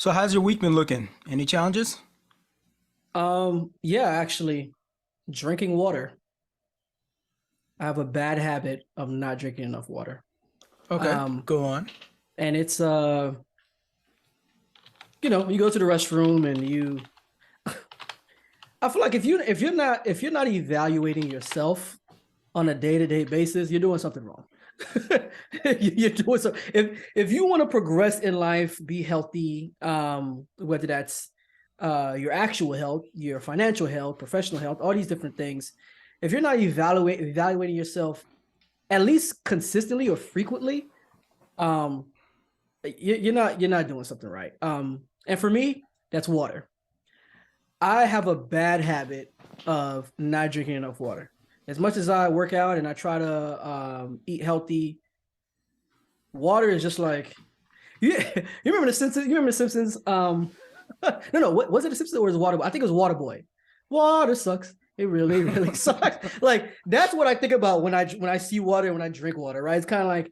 So how's your week been looking? Any challenges? Yeah, actually, drinking water. I have a bad habit of not drinking enough water. Okay, Um, go on. and it's you go to the restroom and I feel like if you're not evaluating yourself on a day-to-day basis, you're doing something wrong. You're doing so if you want to progress in life, be healthy, whether that's your actual health, your financial health, professional health, all these different things. If you're not evaluating yourself at least consistently or frequently, um, you're not doing something right. And for me, that's water. I have a bad habit of not drinking enough water. As much as I work out and I try to eat healthy, water is just like you remember the Simpsons? You remember the Simpsons? No, what was it? The Simpsons or was it Water? I think it was Water Boy. Water sucks. It really, really sucks. Like that's what I think about when I see water and when I drink water. Right? It's kind of like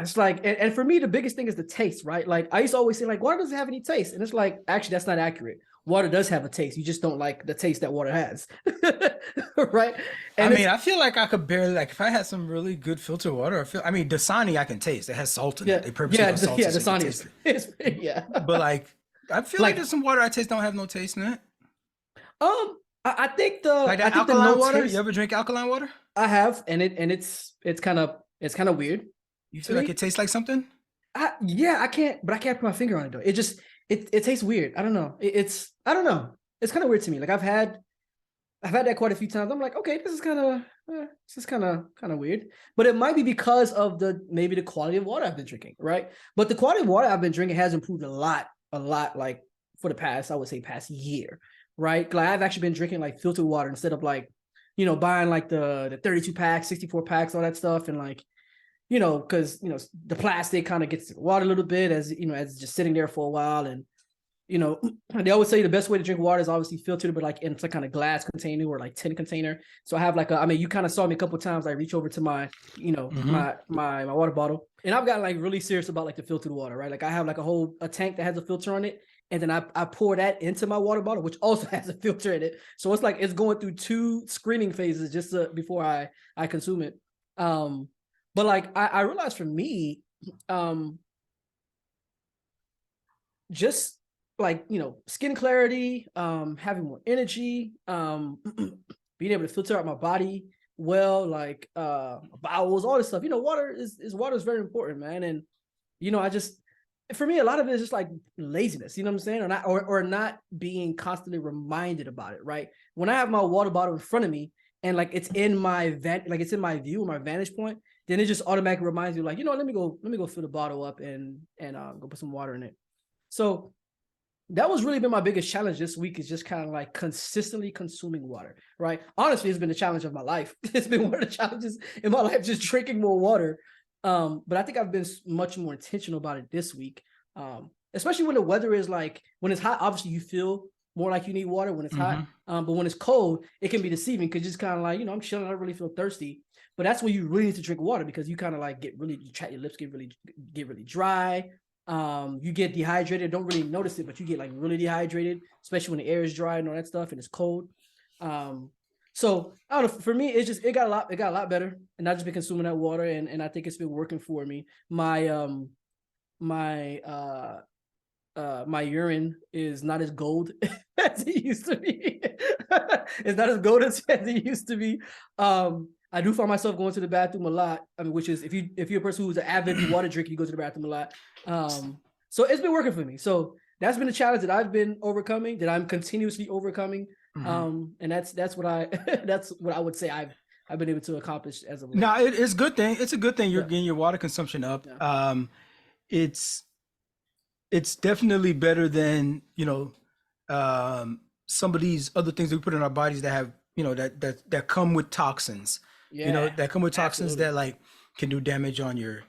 it's like, and for me, the biggest thing is the taste, right? Like I used to always say, like, water doesn't have any taste, and it's like, actually, that's not accurate. Water does have a taste. You just don't like the taste that water has, right? I And mean, it's I feel like I could barely like if I had some really good filtered water. I mean, Dasani I can taste. It has salt in it. yeah, They purposely yeah, are salty yeah. so The you can Sony taste it. yeah. But like, I feel like Like, there's some water I taste don't have no taste in it. I think the Like I that think the alkaline no water. You taste ever drink alkaline water? I have, and it's kind of weird You to feel like me. it tastes like something? Yeah, I can't put my finger on it though. It tastes weird. I don't know. I don't know. It's kind of weird to me. Like I've had that quite a few times. I'm like, okay, this is kind of weird. But it might be because of the maybe the quality of water I've been drinking, right? But the quality of water I've been drinking has improved a lot, like for the past, I would say past year, right? Like I've actually been drinking like filtered water instead of like, buying like the 32 packs, 64 packs, all that stuff, and like because the plastic kind of gets to the water a little bit as as it's just sitting there for a while, and they always say the best way to drink water is obviously filtered, but like in some kind of glass container or like tin container. So I have like I mean, you kind of saw me a couple of times. I reach over to my, Mm-hmm. my water bottle, and I've got like really serious about like the filtered water, right? Like I have like a tank that has a filter on it, and then I pour that into my water bottle, which also has a filter in it. So it's like it's going through two screening phases just before I consume it. Um, but like I realized for me, um, just like skin clarity, having more energy, being able to filter out my body well, like bowels, all this stuff. Water is very important, man. And I just, for me, a lot of it is just like laziness, you know what I'm saying? Or not being constantly reminded about it, right? When I have my water bottle in front of me and like it's in like it's in my view, my vantage point, then it just automatically reminds you, like, let me go fill the bottle up and go put some water in it. So that was really been my biggest challenge this week, is just kind of like consistently consuming water, right? Honestly, it's been the challenge of my life. It's been one of the challenges in my life, just drinking more water. But I think I've been much more intentional about it this week. Especially when the weather is like, when it's hot, obviously you feel more like you need water when it's hot. Mm-hmm. But when it's cold, it can be deceiving because it's kind of like, I'm chilling, I don't really feel thirsty. But that's when you really need to drink water, because you kind of like your lips get really dry. You get dehydrated, don't really notice it, but you get like really dehydrated, especially when the air is dry and all that stuff and it's cold. Um, so I don't know. For me, it got a lot better, and I've just been consuming that water, and I think it's been working for me. My urine is not as gold as it used to be. It's not as gold as it used to be. I do find myself going to the bathroom a lot. I mean, which is, if you're a person who's an avid water drinker, you go to the bathroom a lot. So it's been working for me. So that's been a challenge that I've been overcoming, that I'm continuously overcoming. Mm-hmm. And that's what I that's what I would say I've been able to accomplish as of late. No, it's good thing. It's a good thing you're Yeah, getting your water consumption up. yeah. It's it's definitely better than some of these other things that we put in our bodies that have that come with toxins, Yeah, that come with toxins absolutely. that like can do damage on your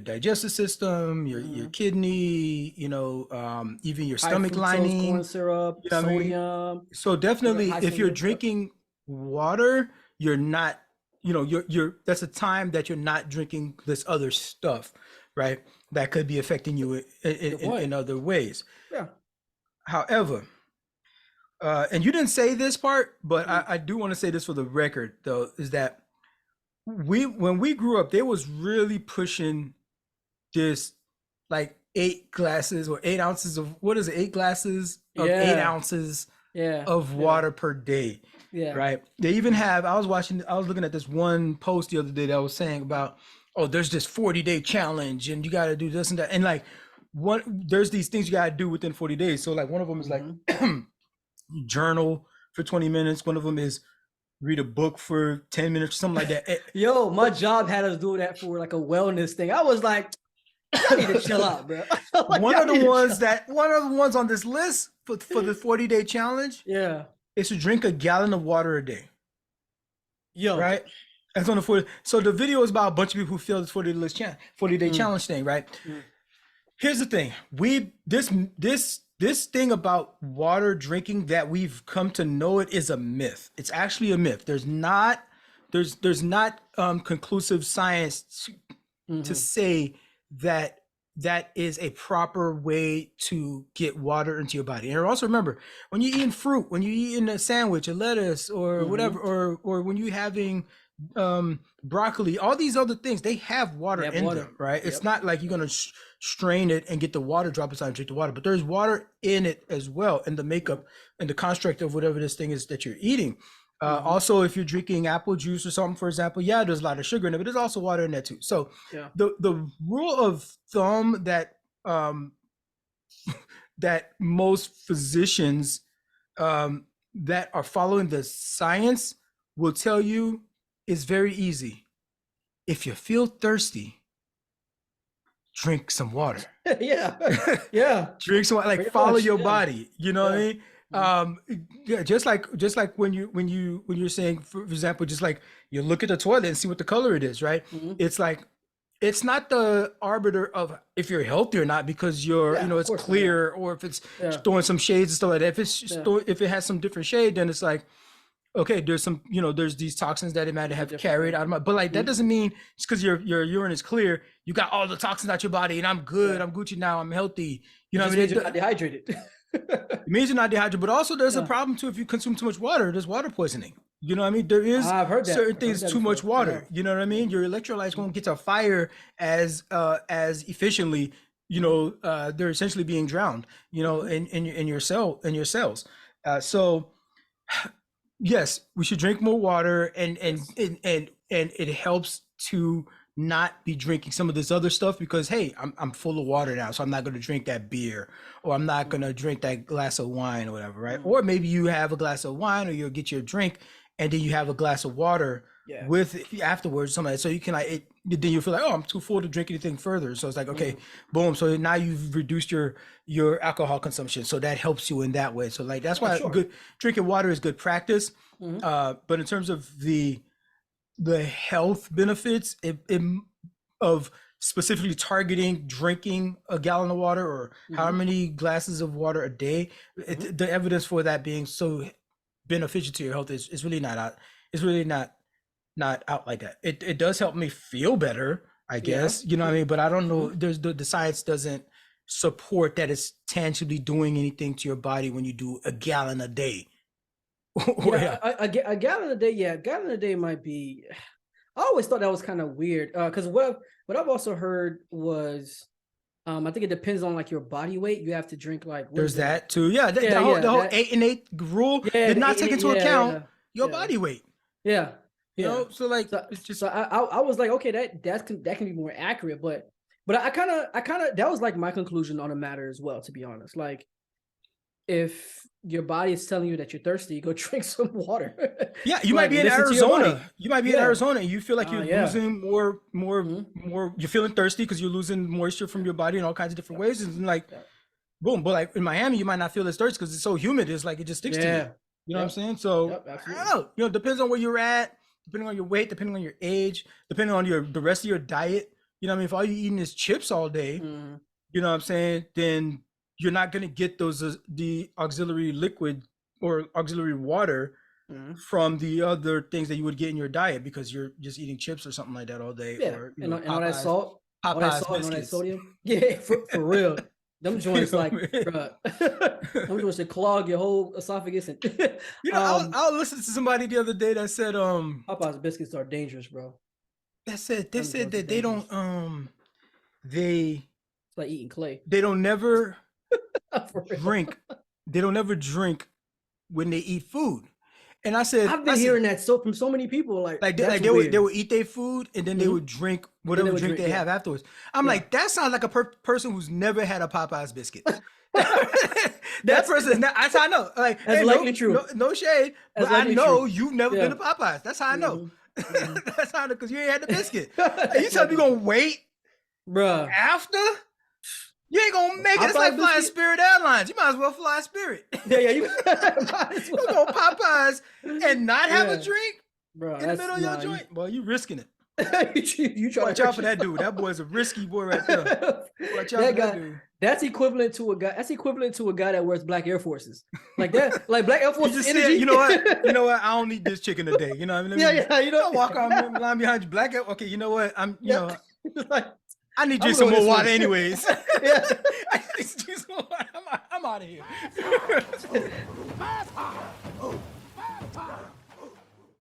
digestive system, your Mhm. kidney, even your High stomach fructose corn lining. syrup, You know what I mean? sodium, So definitely high if you're sodium. Yep. drinking water, you're not, you're that's a time that you're not drinking this other stuff, right? that could be affecting you Good point. in other ways. Yeah. However, and you didn't say this part, but Mm. I do want to say this for the record, though, is that when we grew up, they was really pushing this like 8 glasses or 8 ounces of what is it? 8 glasses of eight Yeah. ounces Yeah. of Yeah. water per day, Yeah. right? They even have. I was looking at this one post the other day that was saying about, oh, there's this 40-day challenge, and you got to do this and that, and like, there's these things you got to do within 40 days. So like one of them is like Mm-hmm. journal for 20 minutes. One of them is read a book for 10 minutes, something like that. Yo, my job had us do that for like a wellness thing. I was like, I need to chill out, bro. Like, one of the ones on this list for the 40-day challenge yeah. is to drink a gallon of water a day. Yo. Right? That's on the 40. So the video is about a bunch of people who feel this 40-day challenge thing, right? Mm. Here's the thing. This thing about water drinking that we've come to know it is a myth. It's actually a myth. There's not conclusive science to say that that is a proper way to get water into your body. And also remember, when you're eating fruit, when you're eating a sandwich, a lettuce, or whatever, or when you're having broccoli, all these other things, they have water in them, right? Yep. It's not like you're gonna strain it and get the water drop inside and drink the water, but there's water in it as well, in the makeup and the construct of whatever this thing is that you're eating. Also, if you're drinking apple juice or something, for example, yeah, there's a lot of sugar in it, but there's also water in there too. So the rule of thumb that that most physicians that are following the science will tell you is very easy. If you feel thirsty, drink some water. Yeah. Yeah. Drink some water, like follow your body. You know what I mean? Yeah, just like when you're saying, for example, just like you look at the toilet and see what the color it is, right? It's like, it's not the arbiter of if you're healthy or not, because you're, it's clear, or if it's throwing some shades and stuff like that. If it's if it has some different shade, then it's like, okay, there's some, there's these toxins that it might have carried out of my, but like that doesn't mean just because your urine is clear, you got all the toxins out your body and I'm good, I'm Gucci now, I'm healthy. You know what I mean? You're not dehydrated. It means you're not dehydrated, but also there's a problem too if you consume too much water. There's water poisoning. You know what I mean? There is I've heard that. certain things too much water. You know what I mean? Your electrolytes won't get to fire as efficiently. They're essentially being drowned. In your cells. So yes, we should drink more water, and it helps to not be drinking some of this other stuff, because hey, I'm full of water now, so I'm not going to drink that beer, or I'm not going to drink that glass of wine or whatever, right? Or maybe you have a glass of wine, or you'll get your drink and then you have a glass of water with afterwards, something like that. So you can then you feel like, oh, I'm too full to drink anything further. So it's like, okay, boom. So now you've reduced your alcohol consumption. So that helps you in that way. So like, that's why good drinking water is good practice. But in terms of the health benefits of specifically targeting drinking a gallon of water, or how many glasses of water a day, the evidence for that being so beneficial to your health is really not out. It's really not out like that. It does help me feel better, I guess. You know what I mean? But I don't know. There's the science doesn't support that it's tangibly doing anything to your body when you do a gallon a day. A gallon a day. Yeah, a gallon a day might be. I always thought that was kind of weird, because what I've also heard was, I think it depends on like your body weight. You have to drink like. There's that too. Yeah, the whole 8 and 8 rule did not take into account your body weight. Yeah. So like, it's just. So I was like, okay, that can be more accurate, but I kind of that was like my conclusion on the matter as well, to be honest. Like, if your body is telling you that you're thirsty, go drink some water. Yeah, you might be in Arizona. You might be in Arizona, and you feel like you're losing more. You're feeling thirsty because you're losing moisture from your body in all kinds of different ways, and like, boom. But like in Miami, you might not feel as thirsty because it's so humid. It's like it just sticks to you. You know what I'm saying? So I don't know. Depends on where you're at, depending on your weight, depending on your age, depending on the rest of your diet. You know what I mean? If all you're eating is chips all day, you know what I'm saying? Then you're not going to get those the auxiliary liquid or auxiliary water from the other things that you would get in your diet, because you're just eating chips or something like that all day. Or, and all that salt. all that Popeye's salt and all that biscuits. sodium. Yeah, for real. Them joints You know, like, bruh, them joints to clog your whole esophagus. And I was listening to somebody the other day that said Popeye's biscuits are dangerous, bro. they Them said joints are that they dangerous. don't they It's like eating clay. they don't never For real. drink. They don't ever drink when they eat food. And I said, I've been hearing that from so many people. Like that's they weird. would eat their food and then they would drink whatever would drink drink, they yeah. have afterwards. I'm Yeah. like, that sounds like a person who's never had a Popeye's biscuit. That person is not. That's how I know. Like, That's hey, likely true. No shade, That's but I likely know true. you've never Yeah. been to Popeyes. That's how I know. That's how I know, because you ain't had the biscuit. That's You tell me you gonna wait bruh. after? You ain't gonna make it. It's Popeye like flying biscuit? Spirit Airlines. You might as well fly Spirit. Yeah, you You go Popeyes and not have a Yeah. drink Bro, in the middle of your joint? Well, you risking it. you try Watch to out for that dude. That boy's a risky boy right there. Watch out for that dude. That's equivalent to a guy. That's equivalent to a guy that wears black Air Forces. Like that, like black Air You Forces just energy. said, you know what? You know what? I don't need this chicken today. You know what I mean? Yeah, you know, I'll walk on line behind you. Black. Okay, you know what? like, I need I'm you some going more this water way. anyways. Yeah. I need you some more water. I'm out of here.